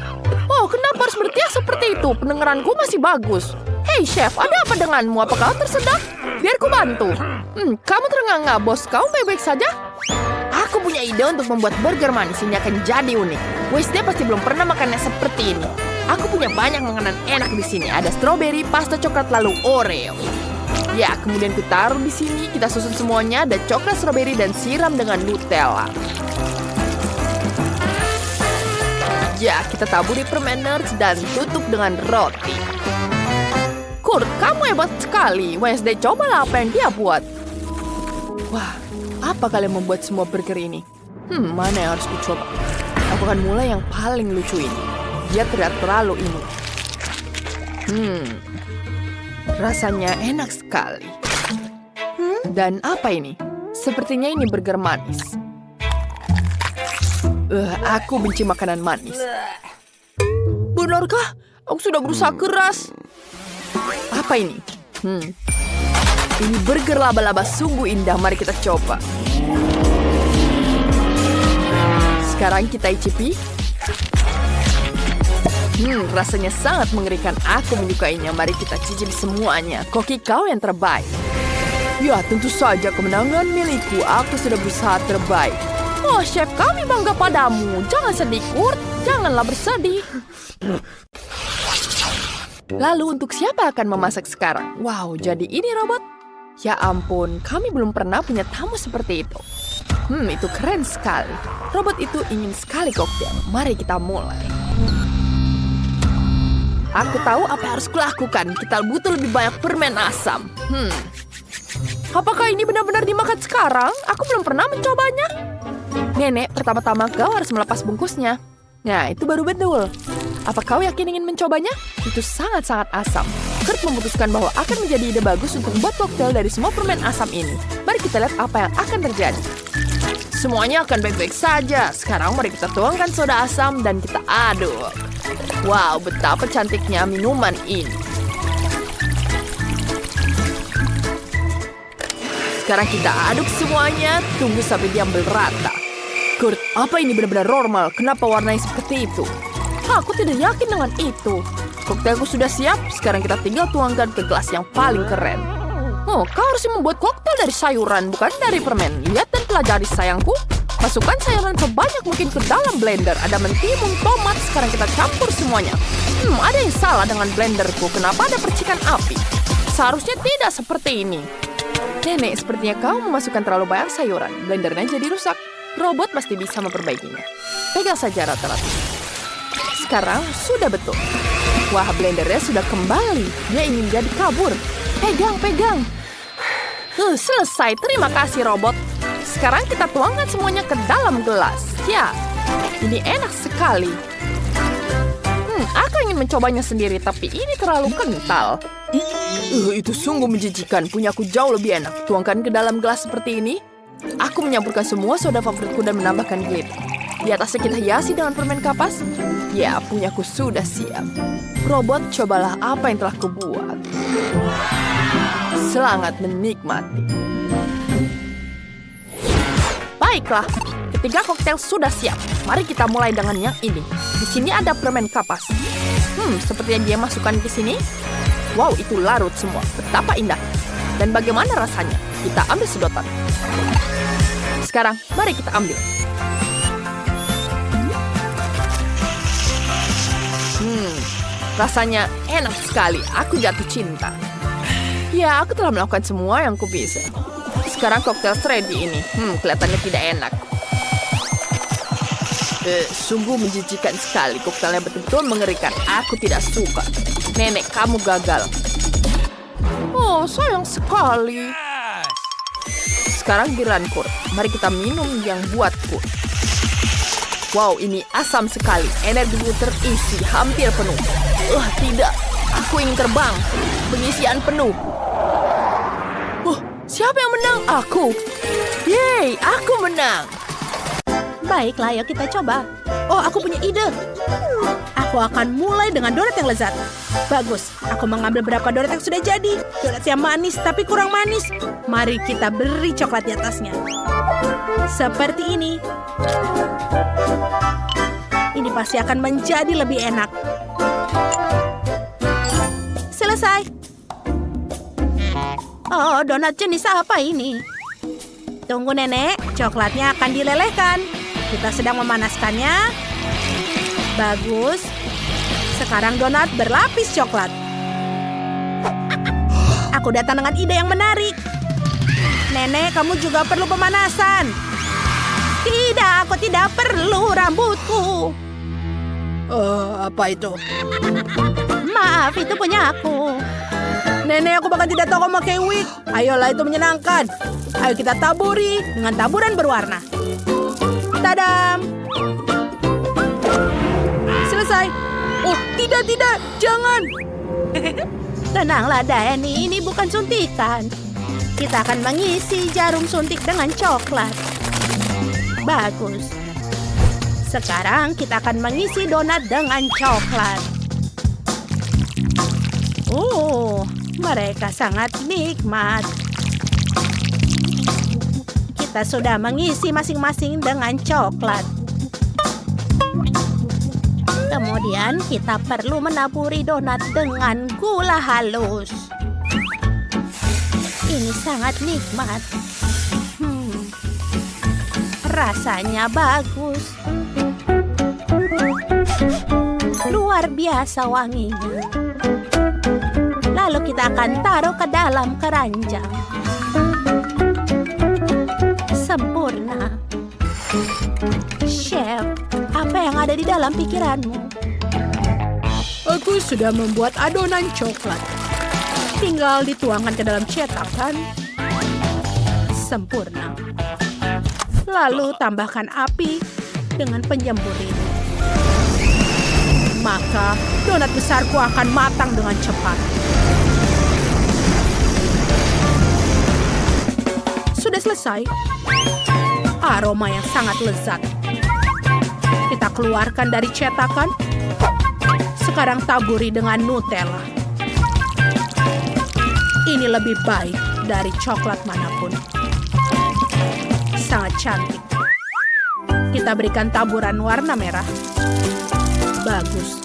Oh, kenapa harus berteriak seperti itu? Pendengaranku masih bagus. Hei, Chef, ada apa denganmu? Apa kau tersedak? Biar ku bantu. Kamu terengah-engah, bos. Kau baik-baik saja? Aku punya ide untuk membuat burger manis. Ini akan jadi unik. Wednesday pasti belum pernah makannya seperti ini. Aku punya banyak makanan enak di sini. Ada strawberry, pasta coklat, lalu Oreo. Ya, kemudian ku taruh di sini. Kita susun semuanya. Ada coklat, strawberry, dan siram dengan Nutella. Ya, kita taburi permen nerds dan tutup dengan roti. Kurt, kamu hebat sekali. Wednesday, cobalah apa yang dia buat. Wah, apa kalian membuat semua burger ini? Mana yang harus kucoba? Aku akan mulai yang paling lucu ini. Dia terlihat terlalu imut. Rasanya enak sekali. Dan apa ini? Sepertinya ini burger manis. Aku benci makanan manis. Benarkah? Aku sudah berusaha keras. Apa ini? Ini burger laba-laba sungguh indah. Mari kita coba. Sekarang kita icipi. Rasanya sangat mengerikan. Aku menyukainya. Mari kita cicipi semuanya. Koki, kau yang terbaik. Ya, tentu saja kemenangan milikku. Aku sudah berusaha terbaik. Oh, Chef, kami bangga padamu. Jangan sedih, Kurt. Janganlah bersedih. Lalu untuk siapa akan memasak sekarang? Wow, jadi ini robot? Ya ampun, kami belum pernah punya tamu seperti itu. Itu keren sekali. Robot itu ingin sekali koktail. Mari kita mulai. Aku tahu apa yang harus kulakukan. Kita butuh lebih banyak permen asam. Apakah ini benar-benar dimakan sekarang? Aku belum pernah mencobanya. Nenek, pertama-tama kau harus melepas bungkusnya. Nah, itu baru betul. Apa kau yakin ingin mencobanya? Itu sangat-sangat asam. Kurt memutuskan bahwa akan menjadi ide bagus untuk membuat koktail dari semua permen asam ini. Mari kita lihat apa yang akan terjadi. Semuanya akan baik-baik saja. Sekarang mari kita tuangkan soda asam dan kita aduk. Wow, betapa cantiknya minuman ini. Sekarang kita aduk semuanya, tunggu sampai diambil rata. Kurt, apa ini benar-benar normal? Kenapa warnanya seperti itu? Aku tidak yakin dengan itu. Koktailku sudah siap, sekarang kita tinggal tuangkan ke gelas yang paling keren. Oh, kau harus membuat koktail dari sayuran, bukan dari permen. Lihat dan pelajari sayangku. Masukkan sayuran sebanyak mungkin ke dalam blender. Ada mentimun, tomat, sekarang kita campur semuanya. Ada yang salah dengan blenderku. Kenapa ada percikan api? Seharusnya tidak seperti ini. Nenek, sepertinya kau memasukkan terlalu banyak sayuran. Blendernya jadi rusak. Robot pasti bisa memperbaikinya. Pegang saja rata-rata. Sekarang sudah betul. Wah, blendernya sudah kembali. Dia ingin jadi kabur. Pegang. Selesai. Terima kasih, robot. Sekarang kita tuangkan semuanya ke dalam gelas. Ya, ini enak sekali. Aku ingin mencobanya sendiri, tapi ini terlalu kental. Itu sungguh menjijikan. Punyaku jauh lebih enak. Tuangkan ke dalam gelas seperti ini. Aku menyampurkan semua soda favoritku dan menambahkan glitter. Di atasnya kita hiasi dengan permen kapas. Ya, punyaku sudah siap. Robot, cobalah apa yang telah kubuat. Selamat menikmati. Baiklah, ketiga koktail sudah siap. Mari kita mulai dengan yang ini. Di sini ada permen kapas. Seperti yang dia masukkan ke sini. Wow, itu larut semua. Betapa indah. Dan bagaimana rasanya? Kita ambil sedotan. Sekarang, mari kita ambil. Rasanya enak sekali. Aku jatuh cinta. Ya, aku telah melakukan semua yang ku bisa. Sekarang koktail ready ini. Kelihatannya tidak enak. Sungguh menjijikan sekali. Koktailnya betul-betul mengerikan. Aku tidak suka. Nenek, kamu gagal. Oh, sayang sekali. Sekarang giliran Kurt. Mari kita minum yang buatku. Wow, ini asam sekali. Energiku terisi hampir penuh. Tidak. Aku ingin terbang. Pengisian penuh. Siapa yang menang? Aku. Yeay, aku menang. Baiklah, ayo kita coba. Oh, aku punya ide. Aku akan mulai dengan donat yang lezat. Bagus, aku mengambil beberapa donat yang sudah jadi. Donat yang manis tapi kurang manis. Mari kita beri coklat di atasnya. Seperti ini. Ini pasti akan menjadi lebih enak. Selesai. Oh, donat jenis apa ini? Tunggu, Nenek. Coklatnya akan dilelehkan. Kita sedang memanaskannya. Bagus. Sekarang donat berlapis coklat. Aku datang dengan ide yang menarik. Nenek, kamu juga perlu pemanasan. Tidak, aku tidak perlu rambutku. Apa itu? Maaf, itu punya aku. Nenek, aku bahkan tidak tahu kamu pakai wig. Ayolah, itu menyenangkan. Ayo kita taburi dengan taburan berwarna. Tadam! Selesai. Oh, tidak, jangan. Tenanglah, Danny, ini bukan suntikan. Kita akan mengisi jarum suntik dengan coklat. Bagus. Sekarang kita akan mengisi donat dengan coklat. Mereka sangat nikmat. Kita sudah mengisi masing-masing dengan coklat. Kemudian kita perlu menaburi donat dengan gula halus. Ini sangat nikmat. Rasanya bagus. Luar biasa wanginya. Lalu kita akan taruh ke dalam keranjang. Sempurna. Chef, apa yang ada di dalam pikiranmu? Aku sudah membuat adonan coklat. Tinggal dituangkan ke dalam cetakan. Sempurna. Lalu tambahkan api dengan penyembur ini. Maka donat besarku akan matang dengan cepat. Sudah selesai. Aroma yang sangat lezat. Kita keluarkan dari cetakan. Sekarang taburi dengan Nutella. Ini lebih baik dari coklat manapun. Sangat cantik. Kita berikan taburan warna merah. Bagus.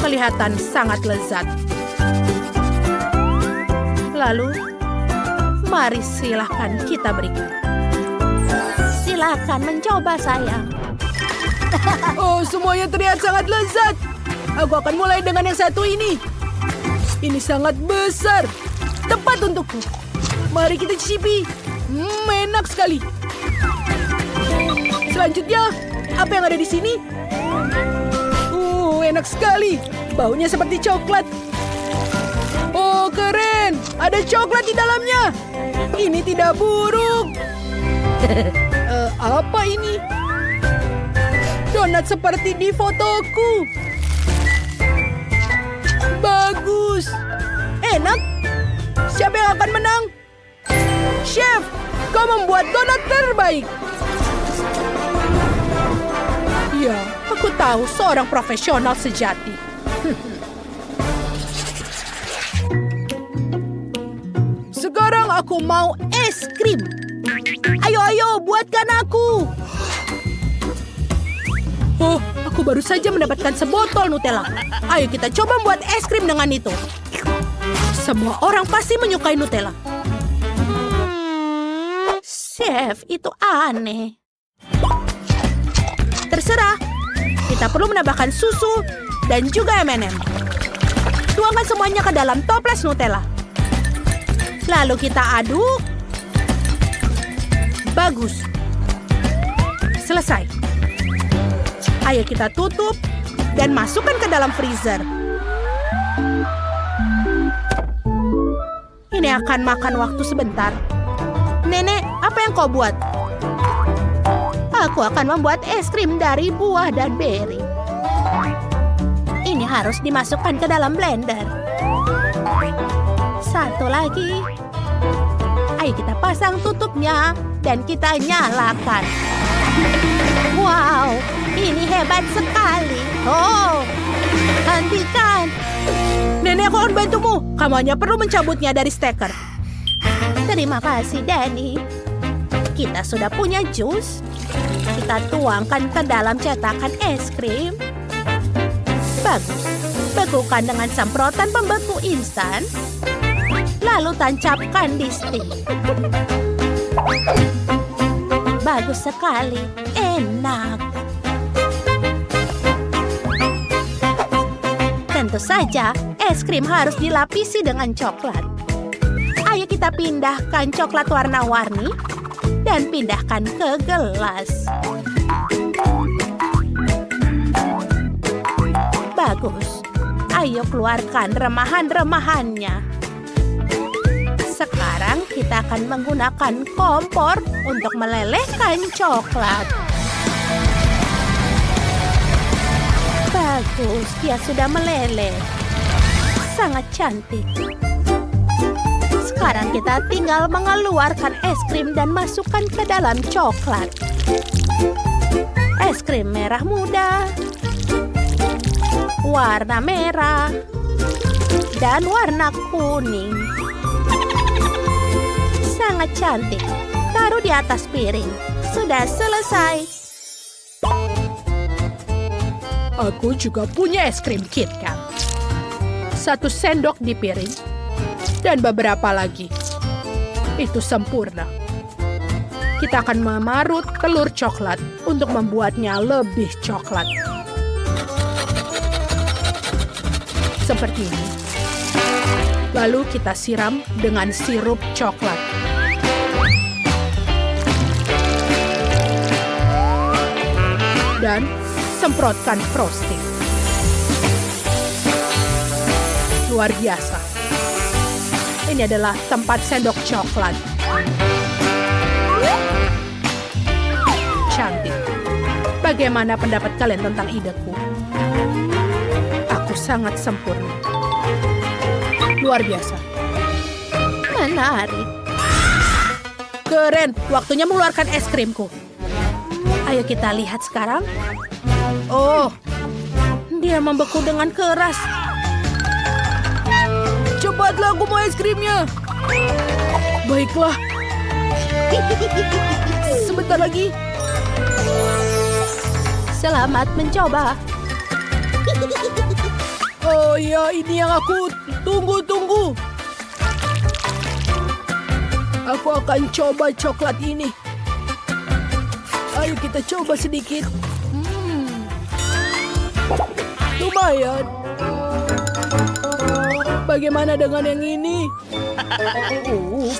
Kelihatan sangat lezat. Lalu, mari silahkan kita berikan. Silahkan mencoba, sayang. Oh, semuanya terlihat sangat lezat. Aku akan mulai dengan yang satu ini. Ini sangat besar. Tepat untukku. Mari kita cicipi. Enak sekali. Selanjutnya, apa yang ada di sini? Enak sekali. Baunya seperti coklat. Oh, keren. Ada coklat di dalamnya. Ini tidak buruk. Apa ini? Donat seperti di fotoku. Bagus. Enak. Siapa yang akan menang? Chef, kau membuat donat terbaik. Ya, aku tahu seorang profesional sejati. Sekarang aku mau es krim. Ayo, buatkan aku. Oh, aku baru saja mendapatkan sebotol Nutella. Ayo kita coba membuat es krim dengan itu. Semua orang pasti menyukai Nutella. Chef, itu aneh. Terserah. Kita perlu menambahkan susu dan juga M&M. Tuangkan semuanya ke dalam toples Nutella. Lalu kita aduk. Bagus. Selesai. Ayo kita tutup dan masukkan ke dalam freezer. Ini akan makan waktu sebentar. Nenek, apa yang kau buat? Aku akan membuat es krim dari buah dan beri. Ini harus dimasukkan ke dalam blender. Satu lagi. Ayo kita pasang tutupnya dan kita nyalakan. Wow, ini hebat sekali. Oh, hentikan. Nenek, aku akan bantumu. Kamu hanya perlu mencabutnya dari steker. Terima kasih, Danny. Kita sudah punya jus. Kita tuangkan ke dalam cetakan es krim. Bagus. Bekukan dengan semprotan pembeku instan. Lalu tancapkan di stik. Bagus sekali. Enak. Tentu saja, es krim harus dilapisi dengan coklat. Ayo kita pindahkan coklat warna-warni dan pindahkan ke gelas. Bagus. Ayo keluarkan remahan-remahannya. Sekarang kita akan menggunakan kompor untuk melelehkan coklat. Bagus, dia sudah meleleh. Sangat cantik. Sekarang kita tinggal mengeluarkan es krim dan masukkan ke dalam coklat. Es krim merah muda, warna merah, dan warna kuning. Sangat cantik. Taruh di atas piring. Sudah selesai. Aku juga punya es krim KitKat. 1 sendok di piring. Dan beberapa lagi. Itu sempurna. Kita akan memarut telur coklat untuk membuatnya lebih coklat. Seperti ini. Lalu kita siram dengan sirup coklat. Dan semprotkan frosting. Luar biasa. Ini adalah tempat sendok coklat. Cantik. Bagaimana pendapat kalian tentang ideku? Aku sangat sempurna. Luar biasa. Menarik. Keren, waktunya mengeluarkan es krimku. Ayo kita lihat sekarang. Oh, dia membeku dengan keras. Cepatlah, aku mau es krimnya. Baiklah. Sebentar lagi. Selamat mencoba. Oh ya, ini yang aku tunggu-tunggu. Aku akan coba coklat ini. Ayo kita coba sedikit. Lumayan. Bagaimana dengan yang ini?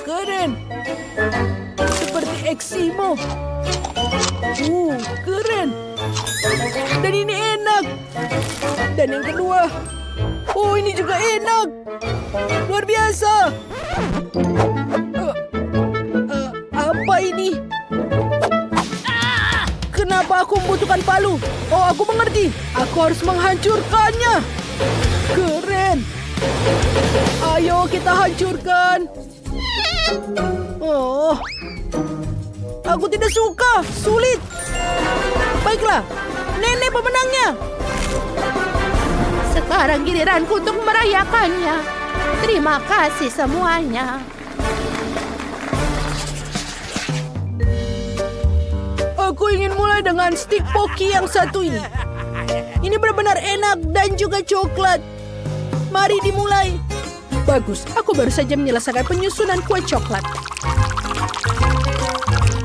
Keren. Seperti Eksimo. Keren. Dan ini enak. Dan yang kedua. Oh, ini juga enak. Luar biasa. Apa ini? Kenapa aku membutuhkan palu? Oh, aku mengerti. Aku harus menghancurkannya. Keren. Ayo kita hancurkan. Oh, aku tidak suka. Sulit. Baiklah, nenek pemenangnya. Sekarang giliranku untuk merayakannya. Terima kasih semuanya. Aku ingin mulai dengan stik poki yang satu ini. Ini benar-benar enak dan juga coklat. Mari dimulai. Bagus, aku baru saja menyelesaikan penyusunan kue coklat.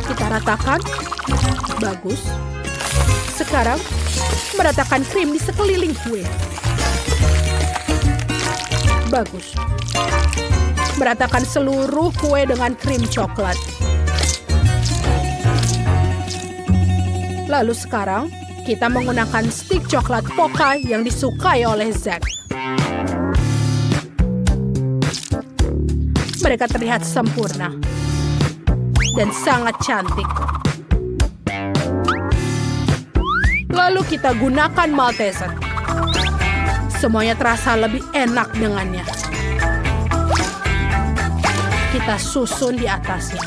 Kita ratakan. Bagus. Sekarang, meratakan krim di sekeliling kue. Bagus. Meratakan seluruh kue dengan krim coklat. Lalu sekarang, kita menggunakan stik coklat Poca yang disukai oleh Zack. Mereka terlihat sempurna dan sangat cantik. Lalu kita gunakan Malteser. Semuanya terasa lebih enak dengannya. Kita susun di atasnya.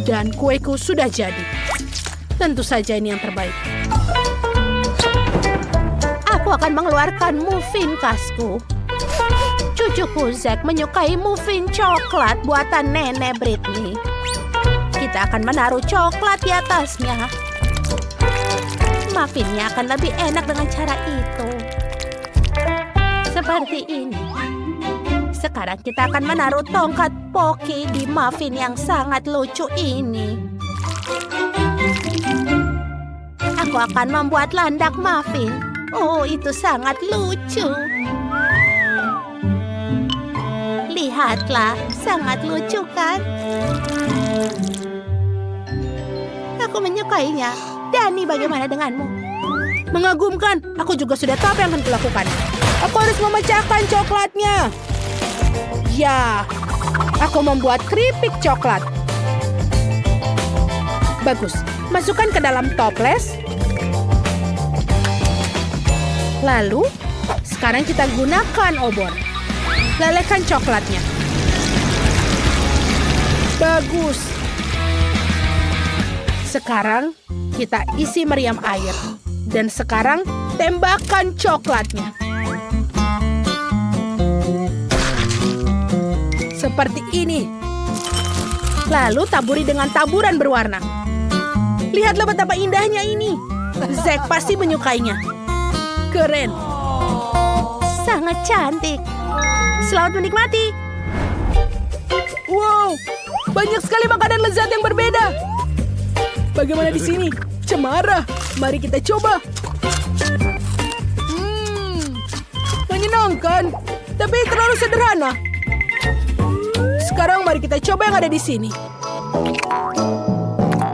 Dan kueku sudah jadi. Tentu saja ini yang terbaik. Aku akan mengeluarkan muffin khasku. Cucuku Zack menyukai muffin coklat buatan nenek Britney. Kita akan menaruh coklat di atasnya. Muffinnya akan lebih enak dengan cara itu. Seperti ini. Sekarang kita akan menaruh tongkat Poki di muffin yang sangat lucu ini. Aku akan membuat landak muffin. Oh, itu sangat lucu. Lihatlah, sangat lucu kan? Aku menyukainya. Dani, bagaimana denganmu? Mengagumkan. Aku juga sudah tahu apa yang akan kulakukan. Aku harus memecahkan coklatnya. Ya, aku membuat keripik coklat. Bagus. Masukkan ke dalam toples. Lalu, sekarang kita gunakan obor. Lelehkan coklatnya. Bagus. Sekarang, kita isi meriam air. Dan sekarang, tembakkan coklatnya. Seperti ini. Lalu taburi dengan taburan berwarna. Lihatlah betapa indahnya ini. Zack pasti menyukainya. Keren. Sangat cantik. Selamat menikmati. Wow, banyak sekali makanan lezat yang berbeda. Bagaimana di sini? Cemara. Mari kita coba. Menyenangkan, tapi terlalu sederhana. Sekarang mari kita coba yang ada di sini.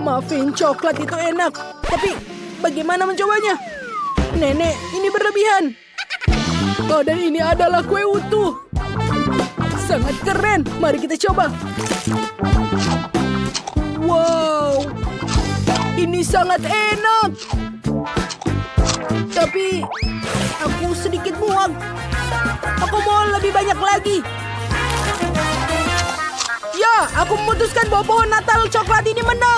Muffin coklat itu enak, tapi bagaimana mencobanya? Nenek, ini berlebihan. Oh, dan ini adalah kue utuh. Sangat keren. Mari kita coba. Wow, ini sangat enak. Tapi aku sedikit muak. Aku mau lebih banyak lagi. Ya, aku memutuskan bahwa pohon Natal coklat ini menang.